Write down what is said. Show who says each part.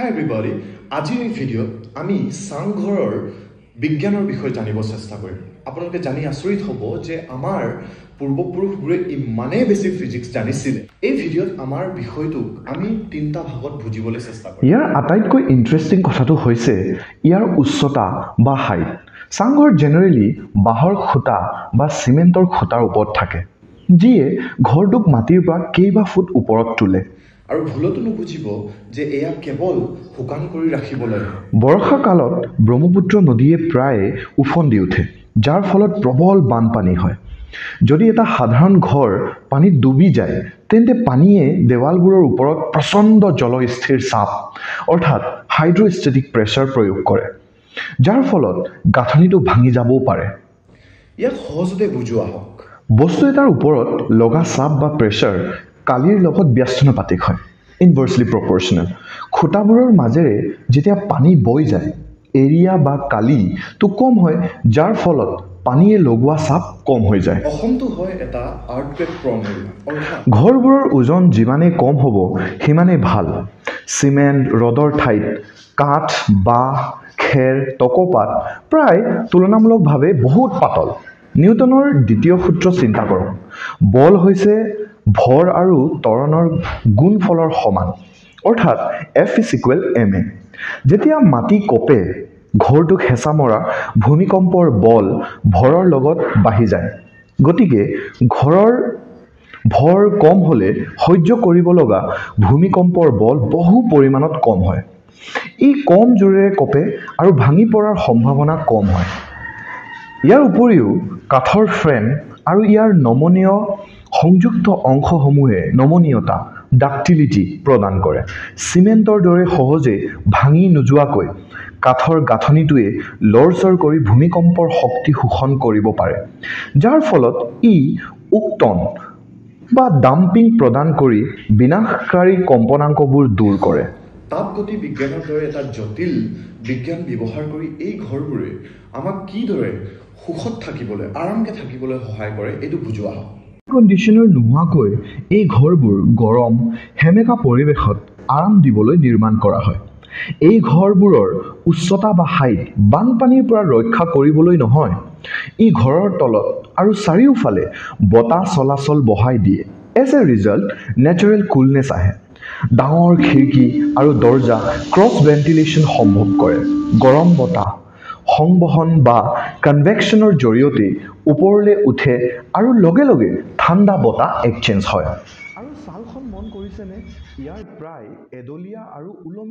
Speaker 1: Hi everybody, আজিৰ এই ভিডিঅ'ত আমি চাংঘৰৰ বিজ্ঞানৰ বিষয়ে জানিব চেষ্টা কৰিম। আপোনালোকে জানি আচৰিত হ'ব যে আমাৰ পূৰ্বপুৰুষবোৰে ইমানেই বেছি ফিজিক্স জানিছিল। এই ভিডিঅ'ত আমাৰ বিষয়টোক আমি তিনিটা ভাগত বুজিবলৈ চেষ্টা কৰিম।
Speaker 2: ইয়াৰ আটাইতকৈ ইন্টাৰেষ্টিং কথাটো হৈছে ইয়াৰ উচ্চতা বা হাইট। চাংঘৰ জেনেৰেলি বাঁহৰ খুঁটা বা চিমেণ্টৰ খুঁটাৰ ওপৰত থাকে, যিয়ে ঘৰটোক মাটিৰ পৰা কেইবা ফুট ওপৰত তোলে।
Speaker 1: আৰু ভুলতো নুবুজিব যে এয়া কেৱল শুকান কৰি ৰাখিবলৈ।
Speaker 2: বৰ্ষা কালত ব্ৰহ্মপুত্ৰ নদীয়ে প্ৰায় উফন্দি উঠে, যাৰ ফলত প্ৰবল বানপানী হয়। যদি এটা সাধাৰণ ঘৰ পানীত ডুবি যায়, তেন্তে পানীয়ে দেৱালবোৰৰ ওপৰত প্ৰচণ্ড জলস্থিৰ চাপ অৰ্থাৎ হাইড্ৰষ্টেটিক প্ৰেছাৰ প্ৰয়োগ কৰে, যাৰ ফলত গাঁথনিটো ভাঙি যাবও পাৰে।
Speaker 1: ইয়াক সহজতে বুজোৱা হওক।
Speaker 2: বস্তু এটাৰ ওপৰত লগা চাপ বা প্ৰেছাৰ কালিৰ লগত ব্যস্তানুপাতিক হয়, ইনভাৰ্চলি প্ৰপৰ্চনেল। খুঁটাবোৰৰ মাজেৰে যেতিয়া পানী বৈ যায়, এৰিয়া বা কালিটো কম হয়, যাৰ ফলত পানীয়ে লগোৱা চাপ কম হৈ যায়।
Speaker 1: অসমটো হয় এটা আৰ্থকুৱেক প্ৰ'ন এৰিয়া, অৰ্থাৎ
Speaker 2: ঘৰবোৰৰ ওজন যিমানেই কম হ'ব সিমানেই ভাল। চিমেণ্ট ৰডৰ ঠাইত কাঠ, বাঁহ, খেৰ, টকৌপাত প্ৰায় তুলনামূলকভাৱে বহুত পাতল। নিউটনৰ দ্বিতীয় সূত্ৰ চিন্তা কৰক। বল হৈছে ভৰ আৰু ত্বৰণৰ গুণফলৰ সমান, অৰ্থাৎ F=ma। যেতিয়া মাটি কঁপে, ঘৰটোক হেঁচা মৰা ভূমিকম্পৰ বল ভৰৰ লগত বাঢ়ি যায়। গতিকে ঘৰৰ ভৰ কম হ'লে সহ্য কৰিব লগা ভূমিকম্পৰ বল বহু পৰিমাণত কম হয়। ই কম জোৰেৰে কঁপে আৰু ভাঙি পৰাৰ সম্ভাৱনা কম হয়। ইয়াৰ উপৰিও কাঠৰ ফ্ৰেম আৰু ইয়াৰ নমনীয় সংযুক্ত অংশসমূহে নমনীয়তা ডাক্টিলিটি প্ৰদান কৰে। চিমেণ্টৰ দৰে সহজে ভাঙি নোযোৱাকৈ কাঠৰ গাঁথনিটোৱে লৰচৰ কৰি ভূমিকম্পৰ শক্তি শোষণ কৰিব পাৰে, যাৰ ফলত ই উকটন বা ডাম্পিং প্ৰদান কৰি বিনাশকাৰী কম্পনাংকবোৰ দূৰ কৰে।
Speaker 1: তাপগতি বিজ্ঞানৰ দৰে এটা জটিল বিজ্ঞান ব্যৱহাৰ কৰি এই ঘৰবোৰে আমাক কিদৰে সুখত থাকিবলৈ, আৰামকে থাকিবলৈ সহায় কৰে, এইটো বুজোৱা হওক।
Speaker 2: কণ্ডিশ্যনাৰ নোহোৱাকৈ এই ঘৰবোৰ গৰম, সেমেকা পৰিৱেশত আৰাম দিবলৈ নিৰ্মাণ কৰা হয়। এই ঘৰবোৰৰ উচ্চতা বা হাইট বানপানীৰ পৰা ৰক্ষা কৰিবলৈ নহয়, ই ঘৰৰ তলত আৰু চাৰিওফালে বতাহ চলাচল বঢ়াই দিয়ে। As a result natural coolness আহে। ডাঙৰ খিৰিকী আৰু দৰ্জা ক্ৰছ ভেণ্টিলেশ্যন সম্ভৱ কৰে। গৰম বতাহ সংবহন বা কনভেকশ্যনৰ জৰিয়তে ওপৰলৈ উঠে আৰু লগে লগে ঠাণ্ডা বতাহ এক্সচেঞ্জ হয়। আৰু ছালখন মন কৰিছেনে? ইয়াৰ প্ৰায় এডলীয়া আৰু ওলমি